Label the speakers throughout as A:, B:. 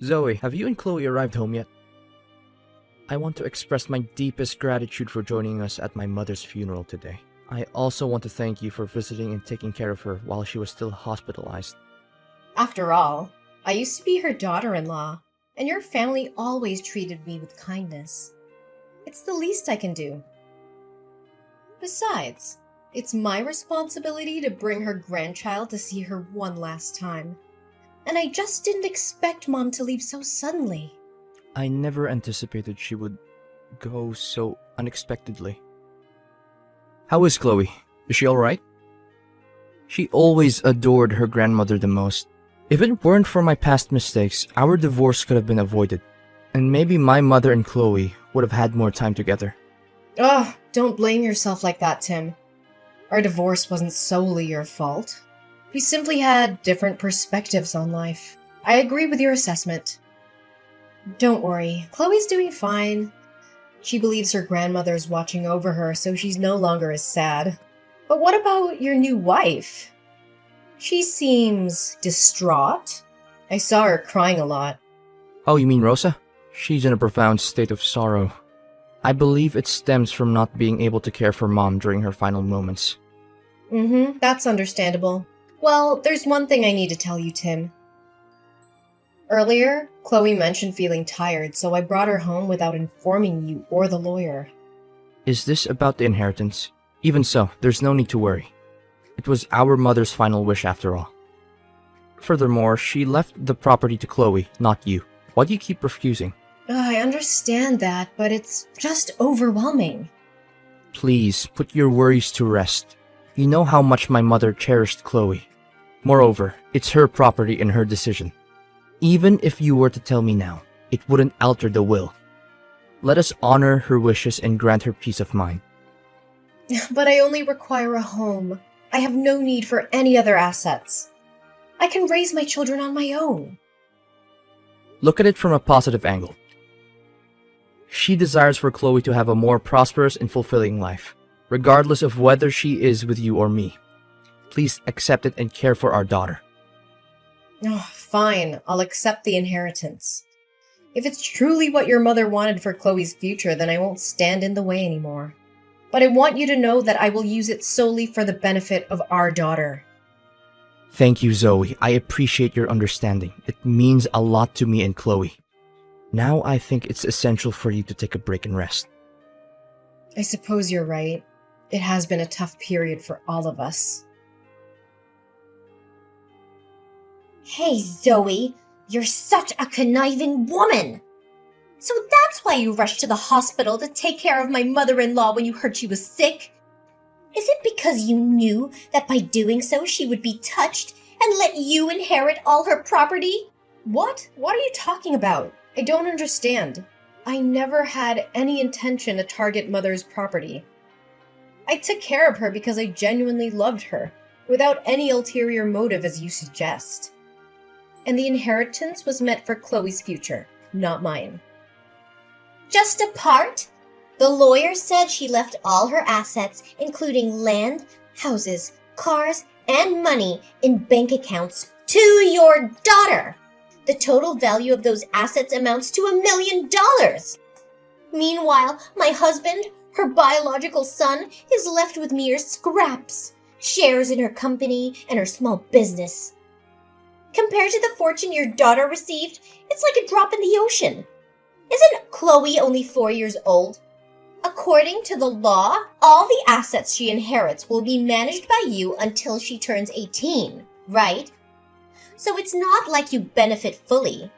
A: Zoe, have you and Chloe arrived home yet? I want to express my deepest gratitude for joining us at my mother's funeral today. I also want to thank you for visiting and taking care of her while she was still hospitalized.
B: After all, I used to be her daughter-in-law, and your family always treated me with kindness. It's the least I can do. Besides, it's my responsibility to bring her grandchild to see her one last time. And I just didn't expect Mom to leave so suddenly.
A: I never anticipated she would go so unexpectedly. How is Chloe? Is she alright? She always adored her grandmother the most. If it weren't for my past mistakes, our divorce could have been avoided. And maybe my mother and Chloe would have had more time together.
B: Ugh, don't blame yourself like that, Tim. Our divorce wasn't solely your fault. We simply had different perspectives on life. I agree with your assessment. Don't worry, Chloe's doing fine. She believes her grandmother's watching over her, so she's no longer as sad. But what about your new wife? She seems distraught. I saw her crying a lot.
A: Oh, you mean Rosa? She's in a profound state of sorrow. I believe it stems from not being able to care for Mom during her final moments.
B: That's understandable. Well, there's one thing I need to tell you, Tim. Earlier, Chloe mentioned feeling tired, so I brought her home without informing you or the lawyer.
A: Is this about the inheritance? Even so, there's no need to worry. It was our mother's final wish after all. Furthermore, she left the property to Chloe, not you. Why do you keep refusing?
B: I understand that, but it's just overwhelming.
A: Please, put your worries to rest. You know how much my mother cherished Chloe. Moreover, it's her property and her decision. Even if you were to tell me now, it wouldn't alter the will. Let us honor her wishes and grant her peace of mind.
B: But I only require a home. I have no need for any other assets. I can raise my children on my own.
A: Look at it from a positive angle. She desires for Chloe to have a more prosperous and fulfilling life, regardless of whether she is with you or me. Please accept it and care for our daughter.
B: Oh, fine, I'll accept the inheritance. If it's truly what your mother wanted for Chloe's future, then I won't stand in the way anymore. But I want you to know that I will use it solely for the benefit of our daughter.
A: Thank you, Zoe. I appreciate your understanding. It means a lot to me and Chloe. Now I think it's essential for you to take a break and rest.
B: I suppose you're right. It has been a tough period for all of us.
C: Hey, Zoe, you're such a conniving woman! So that's why you rushed to the hospital to take care of my mother-in-law when you heard she was sick? Is it because you knew that by doing so she would be touched and let you inherit all her property?
B: What? What are you talking about? I don't understand. I never had any intention to target Mother's property. I took care of her because I genuinely loved her, without any ulterior motive as you suggest. And the inheritance was meant for Chloe's future, not mine.
C: Just a part? The lawyer said she left all her assets, including land, houses, cars, and money in bank accounts to your daughter. The total value of those assets amounts to $1 million. Meanwhile, my husband, her biological son, is left with mere scraps, shares in her company, and her small business. Compared to the fortune your daughter received, it's like a drop in the ocean. Isn't Chloe only 4 years old? According to the law, all the assets she inherits will be managed by you until she turns 18, right? So it's not like you benefit fully.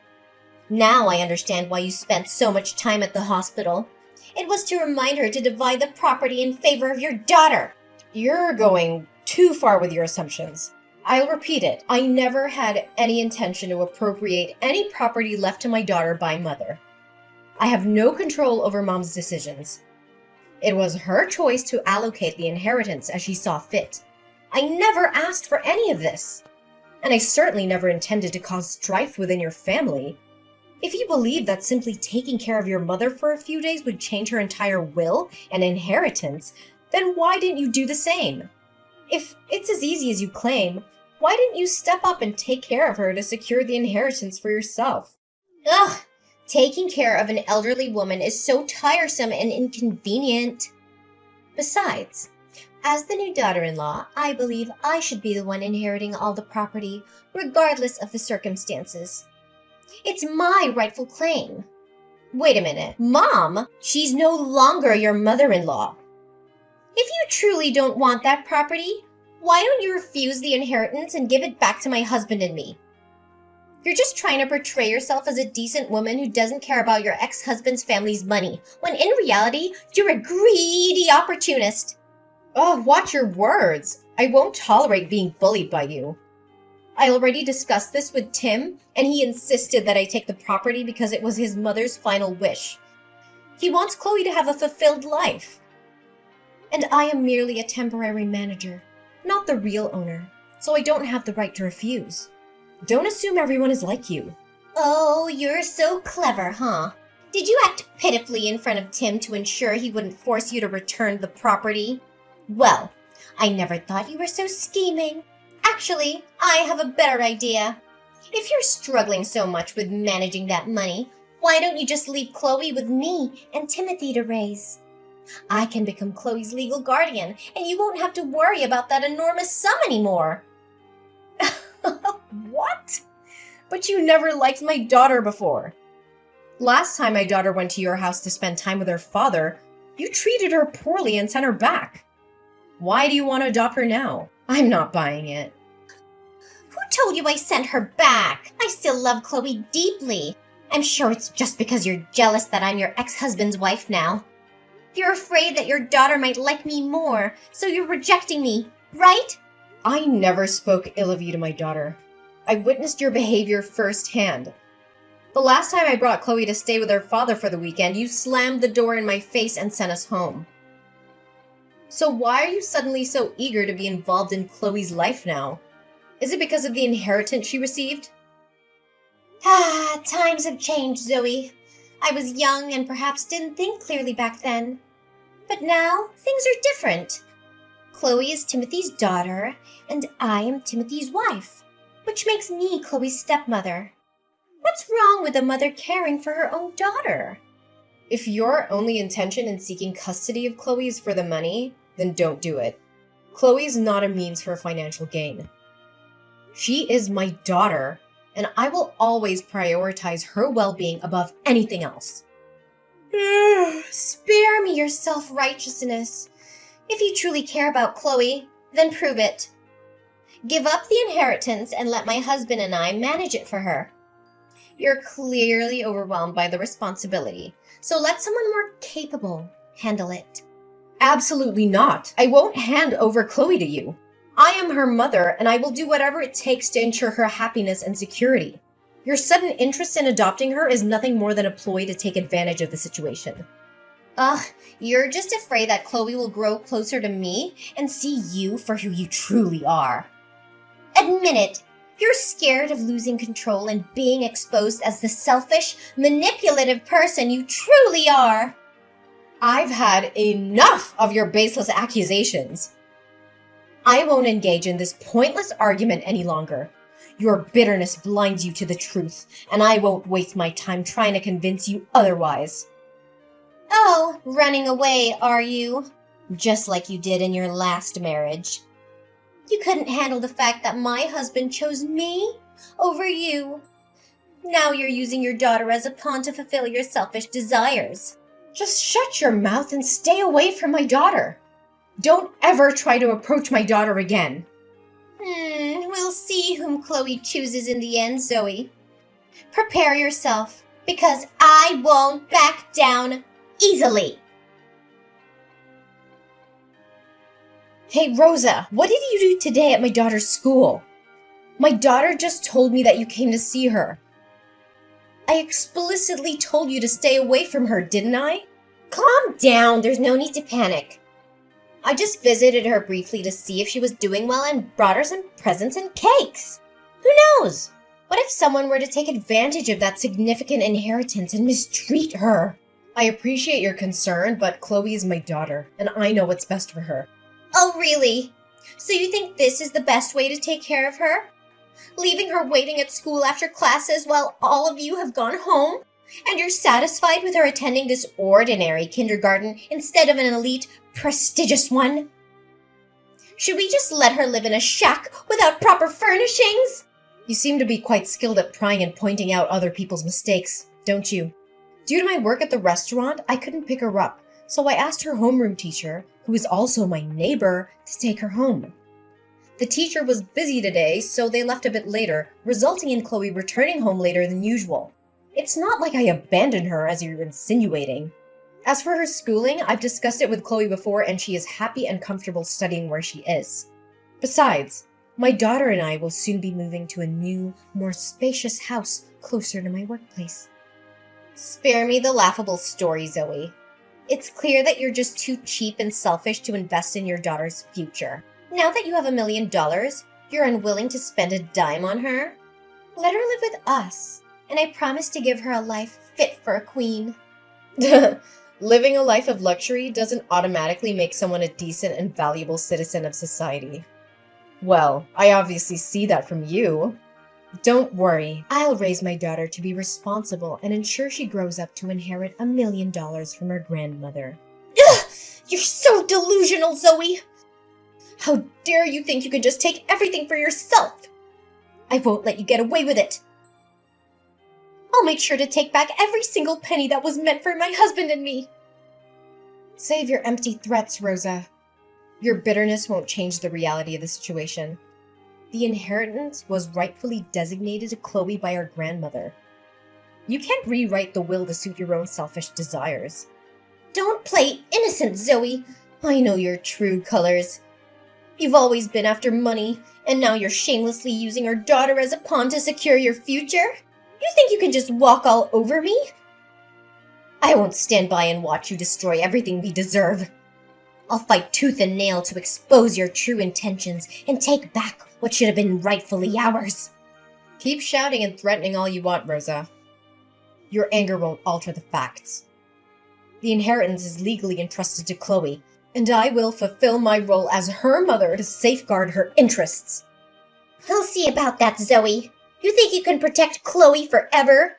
C: Now I understand why you spent so much time at the hospital. It was to remind her to divide the property in favor of your daughter.
B: You're going too far with your assumptions. I'll repeat it. I never had any intention to appropriate any property left to my daughter by Mother. I have no control over Mom's decisions. It was her choice to allocate the inheritance as she saw fit. I never asked for any of this. And I certainly never intended to cause strife within your family. If you believe that simply taking care of your mother for a few days would change her entire will and inheritance, then why didn't you do the same? If it's as easy as you claim, why didn't you step up and take care of her to secure the inheritance for yourself? Ugh! Taking care of an elderly woman is so tiresome and inconvenient. Besides, as the new daughter-in-law, I believe I should be the one inheriting all the property, regardless of the circumstances. It's my rightful claim. Wait a minute. Mom, she's no longer your mother-in-law. If you truly don't want that property, why don't you refuse the inheritance and give it back to my husband and me? You're just trying to portray yourself as a decent woman who doesn't care about your ex-husband's family's money, when in reality, you're a greedy opportunist. Oh, watch your words. I won't tolerate being bullied by you. I already discussed this with Tim, and he insisted that I take the property because it was his mother's final wish. He wants Chloe to have a fulfilled life. And I am merely a temporary manager, not the real owner, so I don't have the right to refuse. Don't assume everyone is like you.
C: Oh, you're so clever, huh? Did you act pitifully in front of Tim to ensure he wouldn't force you to return the property? Well, I never thought you were so scheming. Actually, I have a better idea. If you're struggling so much with managing that money, why don't you just leave Chloe with me and Timothy to raise? I can become Chloe's legal guardian, and you won't have to worry about that enormous sum anymore.
B: What? But you never liked my daughter before. Last time my daughter went to your house to spend time with her father, you treated her poorly and sent her back. Why do you want to adopt her now? I'm not buying it.
C: Who told you I sent her back? I still love Chloe deeply. I'm sure it's just because you're jealous that I'm your ex-husband's wife now. You're afraid that your daughter might like me more, so you're rejecting me, right?
B: I never spoke ill of you to my daughter. I witnessed your behavior firsthand. The last time I brought Chloe to stay with her father for the weekend, you slammed the door in my face and sent us home. So why are you suddenly so eager to be involved in Chloe's life now? Is it because of the inheritance she received?
C: Times have changed, Zoe. I was young and perhaps didn't think clearly back then. But now, things are different. Chloe is Timothy's daughter, and I am Timothy's wife, which makes me Chloe's stepmother. What's wrong with a mother caring for her own daughter?
B: If your only intention in seeking custody of Chloe is for the money, then don't do it. Chloe is not a means for financial gain. She is my daughter, and I will always prioritize her well-being above anything else.
C: Spare me your self-righteousness. If you truly care about Chloe, then prove it. Give up the inheritance and let my husband and I manage it for her. You're clearly overwhelmed by the responsibility, so let someone more capable handle it.
B: Absolutely not. I won't hand over Chloe to you. I am her mother, and I will do whatever it takes to ensure her happiness and security. Your sudden interest in adopting her is nothing more than a ploy to take advantage of the situation.
C: You're just afraid that Chloe will grow closer to me and see you for who you truly are. Admit it. You're scared of losing control and being exposed as the selfish, manipulative person you truly are.
B: I've had enough of your baseless accusations. I won't engage in this pointless argument any longer. Your bitterness blinds you to the truth, and I won't waste my time trying to convince you otherwise.
C: Oh, running away, are you? Just like you did in your last marriage. You couldn't handle the fact that my husband chose me over you. Now you're using your daughter as a pawn to fulfill your selfish desires.
B: Just shut your mouth and stay away from my daughter. Don't ever try to approach my daughter again.
C: We'll see whom Chloe chooses in the end, Zoe. Prepare yourself, because I won't back down easily.
B: Hey, Rosa, what did you do today at my daughter's school? My daughter just told me that you came to see her. I explicitly told you to stay away from her, didn't I?
C: Calm down, there's no need to panic. I just visited her briefly to see if she was doing well and brought her some presents and cakes. Who knows? What if someone were to take advantage of that significant inheritance and mistreat her?
B: I appreciate your concern, but Chloe is my daughter, and I know what's best for her.
C: Oh, really? So you think this is the best way to take care of her? Leaving her waiting at school after classes while all of you have gone home? And you're satisfied with her attending this ordinary kindergarten instead of an elite, prestigious one? Should we just let her live in a shack without proper furnishings?
B: You seem to be quite skilled at prying and pointing out other people's mistakes, don't you? Due to my work at the restaurant, I couldn't pick her up, so I asked her homeroom teacher, who is also my neighbor, to take her home. The teacher was busy today, so they left a bit later, resulting in Chloe returning home later than usual. It's not like I abandoned her, as you're insinuating. As for her schooling, I've discussed it with Chloe before, and she is happy and comfortable studying where she is. Besides, my daughter and I will soon be moving to a new, more spacious house closer to my workplace.
C: Spare me the laughable story, Zoe. It's clear that you're just too cheap and selfish to invest in your daughter's future. Now that you have $1 million, you're unwilling to spend a dime on her? Let her live with us, and I promise to give her a life fit for a queen.
B: Living a life of luxury doesn't automatically make someone a decent and valuable citizen of society. Well, I obviously see that from you. Don't worry, I'll raise my daughter to be responsible and ensure she grows up to inherit $1 million from her grandmother.
C: Ugh! You're so delusional, Zoe!
B: How dare you think you can just take everything for yourself?
C: I won't let you get away with it. I'll make sure to take back every single penny that was meant for my husband and me.
B: Save your empty threats, Rosa. Your bitterness won't change the reality of the situation. The inheritance was rightfully designated to Chloe by her grandmother. You can't rewrite the will to suit your own selfish desires.
C: Don't play innocent, Zoe. I know your true colors. You've always been after money, and now you're shamelessly using our daughter as a pawn to secure your future? You think you can just walk all over me? I won't stand by and watch you destroy everything we deserve. I'll fight tooth and nail to expose your true intentions and take back what should have been rightfully ours.
B: Keep shouting and threatening all you want, Rosa. Your anger won't alter the facts. The inheritance is legally entrusted to Chloe, and I will fulfill my role as her mother to safeguard her interests.
C: I'll see about that, Zoe. You think you can protect Chloe forever?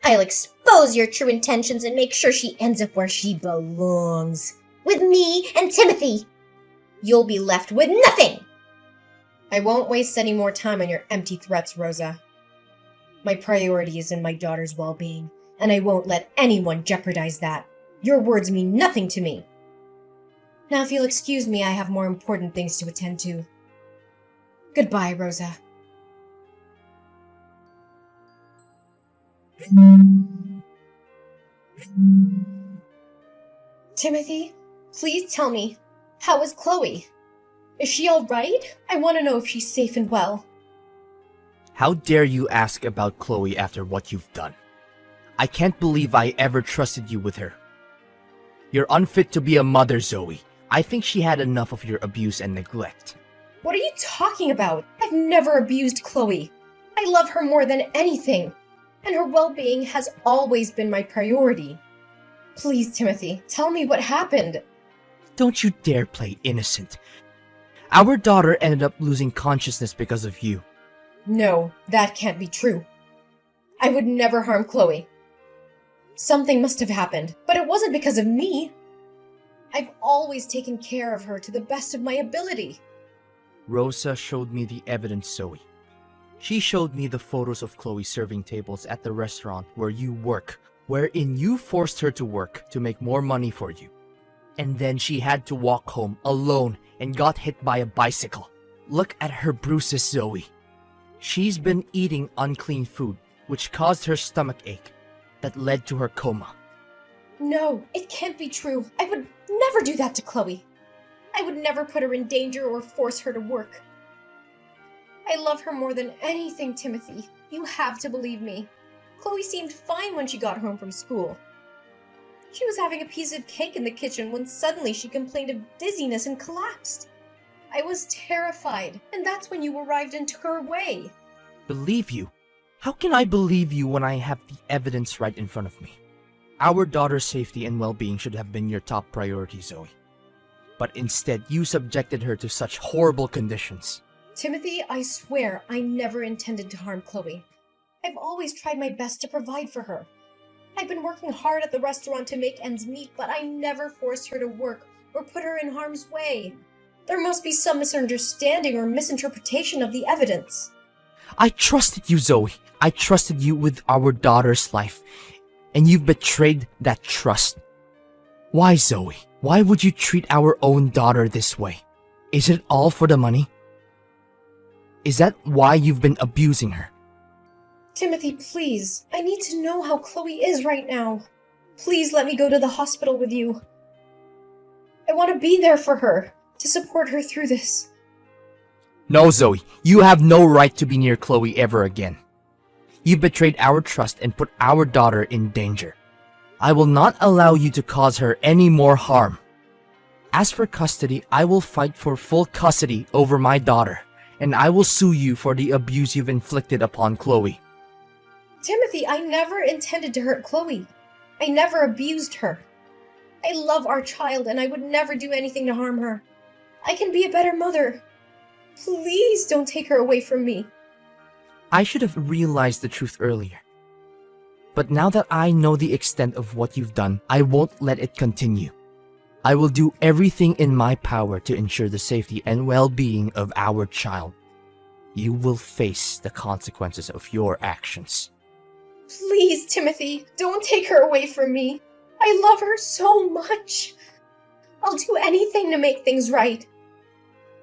C: I'll expose your true intentions and make sure she ends up where she belongs. With me and Timothy. You'll be left with nothing!
B: I won't waste any more time on your empty threats, Rosa. My priority is in my daughter's well-being, and I won't let anyone jeopardize that. Your words mean nothing to me. Now, if you'll excuse me, I have more important things to attend to. Goodbye, Rosa. Timothy, please tell me, how is Chloe? Is she all right? I want to know if she's safe and well.
A: How dare you ask about Chloe after what you've done? I can't believe I ever trusted you with her. You're unfit to be a mother, Zoe. I think she had enough of your abuse and neglect.
B: What are you talking about? I've never abused Chloe. I love her more than anything, and her well-being has always been my priority. Please, Timothy, tell me what happened.
A: Don't you dare play innocent. Our daughter ended up losing consciousness because of you.
B: No, that can't be true. I would never harm Chloe. Something must have happened, but it wasn't because of me. I've always taken care of her to the best of my ability.
A: Rosa showed me the evidence, Zoe. She showed me the photos of Chloe serving tables at the restaurant where you work, wherein you forced her to work to make more money for you. And then she had to walk home alone and got hit by a bicycle. Look at her bruises, Zoe. She's been eating unclean food, which caused her stomach ache that led to her coma.
B: No, it can't be true. I would never do that to Chloe. I would never put her in danger or force her to work. I love her more than anything, Timothy. You have to believe me. Chloe seemed fine when she got home from school. She was having a piece of cake in the kitchen when suddenly she complained of dizziness and collapsed. I was terrified, and that's when you arrived and took her away.
A: Believe you? How can I believe you when I have the evidence right in front of me? Our daughter's safety and well-being should have been your top priority, Zoe. But instead, you subjected her to such horrible conditions.
B: Timothy, I swear I never intended to harm Chloe. I've always tried my best to provide for her. I've been working hard at the restaurant to make ends meet, but I never forced her to work or put her in harm's way. There must be some misunderstanding or misinterpretation of the evidence.
A: I trusted you, Zoe. I trusted you with our daughter's life, and you've betrayed that trust. Why, Zoe? Why would you treat our own daughter this way? Is it all for the money? Is that why you've been abusing her?
B: Timothy, please. I need to know how Chloe is right now. Please let me go to the hospital with you. I want to be there for her, to support her through this.
A: No, Zoe. You have no right to be near Chloe ever again. You betrayed our trust and put our daughter in danger. I will not allow you to cause her any more harm. As for custody, I will fight for full custody over my daughter, and I will sue you for the abuse you've inflicted upon Chloe.
B: Timothy, I never intended to hurt Chloe. I never abused her. I love our child, and I would never do anything to harm her. I can be a better mother. Please don't take her away from me.
A: I should have realized the truth earlier. But now that I know the extent of what you've done, I won't let it continue. I will do everything in my power to ensure the safety and well-being of our child. You will face the consequences of your actions.
B: Please, Timothy, don't take her away from me. I love her so much. I'll do anything to make things right.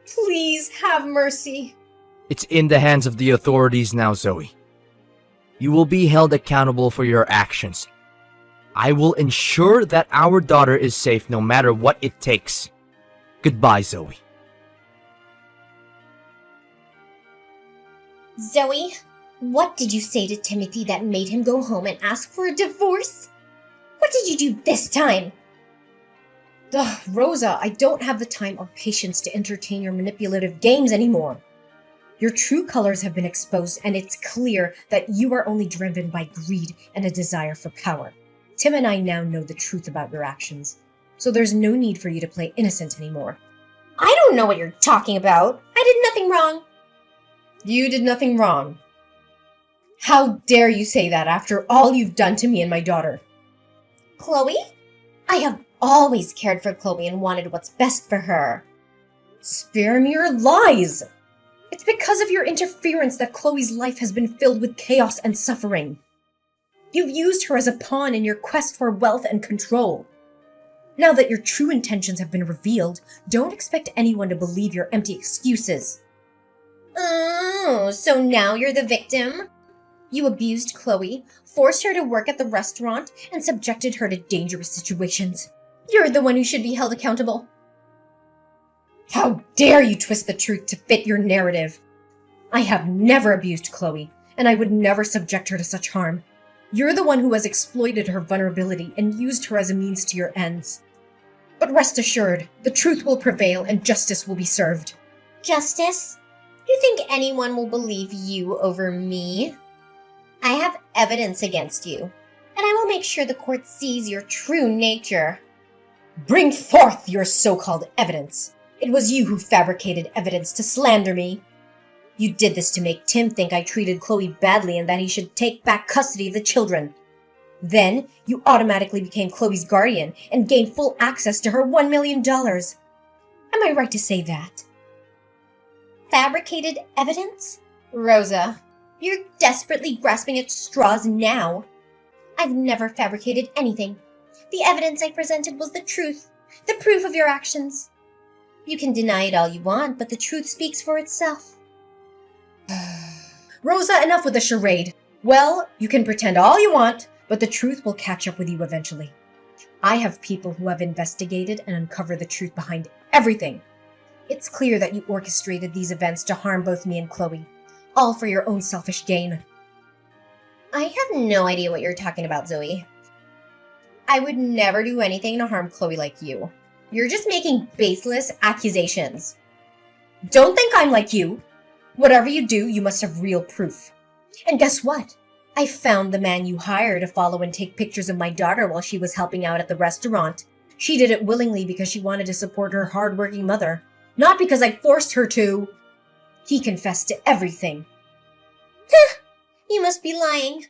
B: Please have mercy.
A: It's in the hands of the authorities now, Zoe. You will be held accountable for your actions. I will ensure that our daughter is safe no matter what it takes. Goodbye, Zoe.
C: Zoe, what did you say to Timothy that made him go home and ask for a divorce? What did you do this time?
B: Ugh, Rosa, I don't have the time or patience to entertain your manipulative games anymore. Your true colors have been exposed, and it's clear that you are only driven by greed and a desire for power. Tim and I now know the truth about your actions, so there's no need for you to play innocent anymore.
C: I don't know what you're talking about. I did nothing wrong.
B: You did nothing wrong. How dare you say that after all you've done to me and my daughter?
C: Chloe? I have always cared for Chloe and wanted what's best for her.
B: Spare me your lies! It's because of your interference that Chloe's life has been filled with chaos and suffering. You've used her as a pawn in your quest for wealth and control. Now that your true intentions have been revealed, don't expect anyone to believe your empty excuses.
C: Oh, so now you're the victim? You abused Chloe, forced her to work at the restaurant, and subjected her to dangerous situations. You're the one who should be held accountable.
B: How dare you twist the truth to fit your narrative? I have never abused Chloe, and I would never subject her to such harm. You're the one who has exploited her vulnerability and used her as a means to your ends. But rest assured, the truth will prevail and justice will be served.
C: Justice? You think anyone will believe you over me? I have evidence against you, and I will make sure the court sees your true nature.
B: Bring forth your so-called evidence. It was you who fabricated evidence to slander me. You did this to make Tim think I treated Chloe badly and that he should take back custody of the children. Then, you automatically became Chloe's guardian and gained full access to her $1 million. Am I right to say that?
C: Fabricated evidence? Rosa, you're desperately grasping at straws now. I've never fabricated anything. The evidence I presented was the truth, the proof of your actions. You can deny it all you want, but the truth speaks for itself.
B: Rosa, enough with the charade. Well, you can pretend all you want, but the truth will catch up with you eventually. I have people who have investigated and uncovered the truth behind everything. It's clear that you orchestrated these events to harm both me and Chloe, all for your own selfish gain.
C: I have no idea what you're talking about, Zoe. I would never do anything to harm Chloe like you. You're just making baseless accusations.
B: Don't think I'm like you. Whatever you do, you must have real proof. And guess what? I found the man you hired to follow and take pictures of my daughter while she was helping out at the restaurant. She did it willingly because she wanted to support her hardworking mother, not because I forced her to. He confessed to everything.
C: You must be lying.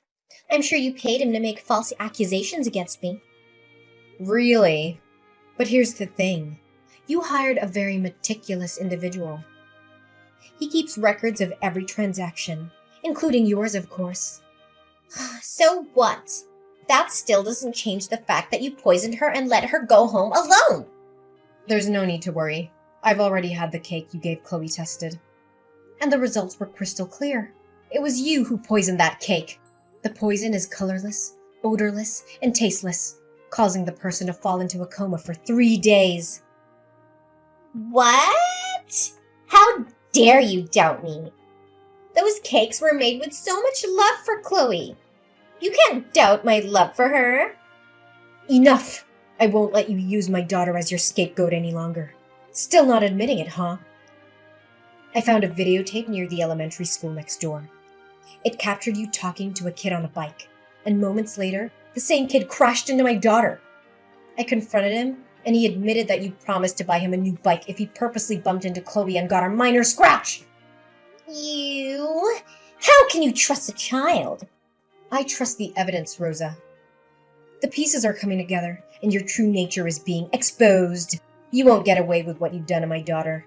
C: I'm sure you paid him to make false accusations against me.
B: Really? But here's the thing. You hired a very meticulous individual. He keeps records of every transaction, including yours, of course.
C: So what? That still doesn't change the fact that you poisoned her and let her go home alone.
B: There's no need to worry. I've already had the cake you gave Chloe tested. And the results were crystal clear. It was you who poisoned that cake. The poison is colorless, odorless, and tasteless, causing the person to fall into a coma for 3 days.
C: What? How dare you doubt me? Those cakes were made with so much love for Chloe. You can't doubt my love for her.
B: Enough! I won't let you use my daughter as your scapegoat any longer. Still not admitting it, huh? I found a videotape near the elementary school next door. It captured you talking to a kid on a bike, and moments later, the same kid crashed into my daughter. I confronted him, and he admitted that you promised to buy him a new bike if he purposely bumped into Chloe and got a minor scratch.
C: You? How can you trust a child?
B: I trust the evidence, Rosa. The pieces are coming together, and your true nature is being exposed. You won't get away with what you've done to my daughter.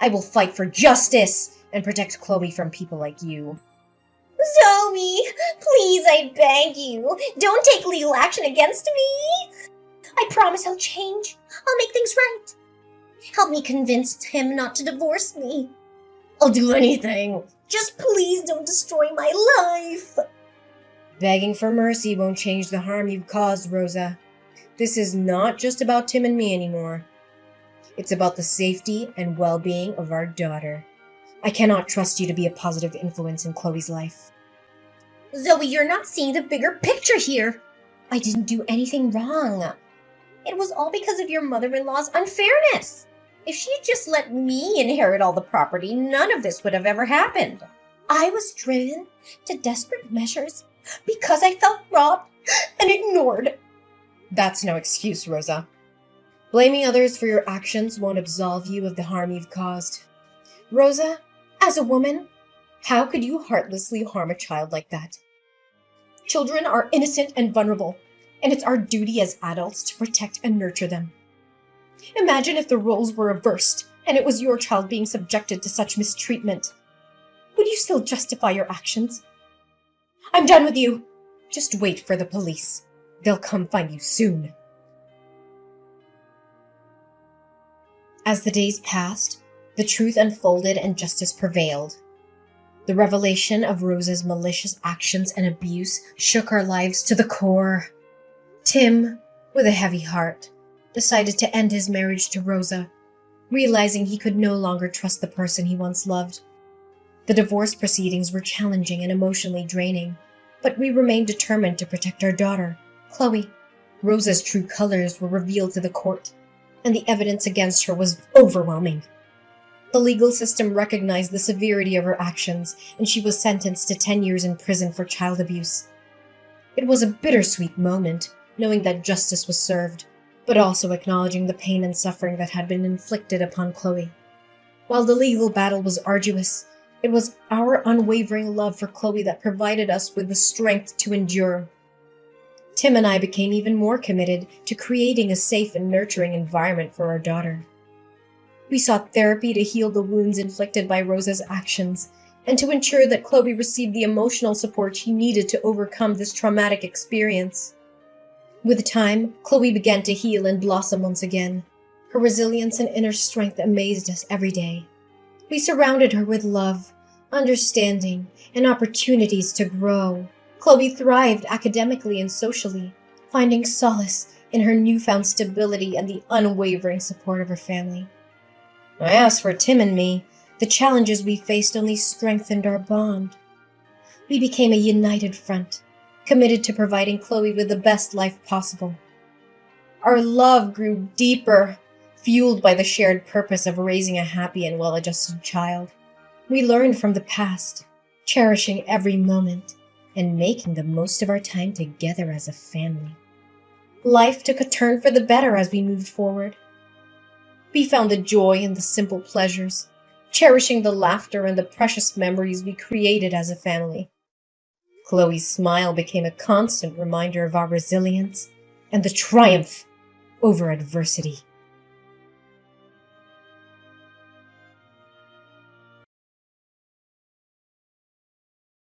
B: I will fight for justice and protect Chloe from people like you.
C: Zoe, please, I beg you, don't take legal action against me. I promise I'll change. I'll make things right. Help me convince Tim not to divorce me.
B: I'll do anything.
C: Just please don't destroy my life.
B: Begging for mercy won't change the harm you've caused, Rosa. This is not just about Tim and me anymore. It's about the safety and well-being of our daughter. I cannot trust you to be a positive influence in Chloe's life.
C: Zoe, you're not seeing the bigger picture here. I didn't do anything wrong. It was all because of your mother-in-law's unfairness. If she had just let me inherit all the property, none of this would have ever happened. I was driven to desperate measures because I felt robbed and ignored.
B: That's no excuse, Rosa. Blaming others for your actions won't absolve you of the harm you've caused. Rosa, as a woman, how could you heartlessly harm a child like that? Children are innocent and vulnerable, and it's our duty as adults to protect and nurture them. Imagine if the roles were reversed and it was your child being subjected to such mistreatment. Would you still justify your actions? I'm done with you. Just wait for the police. They'll come find you soon. As the days passed, the truth unfolded and justice prevailed. The revelation of Rosa's malicious actions and abuse shook our lives to the core. Tim, with a heavy heart, decided to end his marriage to Rosa, realizing he could no longer trust the person he once loved. The divorce proceedings were challenging and emotionally draining, but we remained determined to protect our daughter, Chloe. Rosa's true colors were revealed to the court, and the evidence against her was overwhelming. The legal system recognized the severity of her actions, and she was sentenced to 10 years in prison for child abuse. It was a bittersweet moment, knowing that justice was served, but also acknowledging the pain and suffering that had been inflicted upon Chloe. While the legal battle was arduous, it was our unwavering love for Chloe that provided us with the strength to endure. Tim and I became even more committed to creating a safe and nurturing environment for our daughter. We sought therapy to heal the wounds inflicted by Rosa's actions and to ensure that Chloe received the emotional support she needed to overcome this traumatic experience. With time, Chloe began to heal and blossom once again. Her resilience and inner strength amazed us every day. We surrounded her with love, understanding, and opportunities to grow. Chloe thrived academically and socially, finding solace in her newfound stability and the unwavering support of her family. As for Tim and me, the challenges we faced only strengthened our bond. We became a united front, committed to providing Chloe with the best life possible. Our love grew deeper, fueled by the shared purpose of raising a happy and well-adjusted child. We learned from the past, cherishing every moment and making the most of our time together as a family. Life took a turn for the better as we moved forward. We found the joy in the simple pleasures, cherishing the laughter and the precious memories we created as a family. Chloe's smile became a constant reminder of our resilience and the triumph over adversity.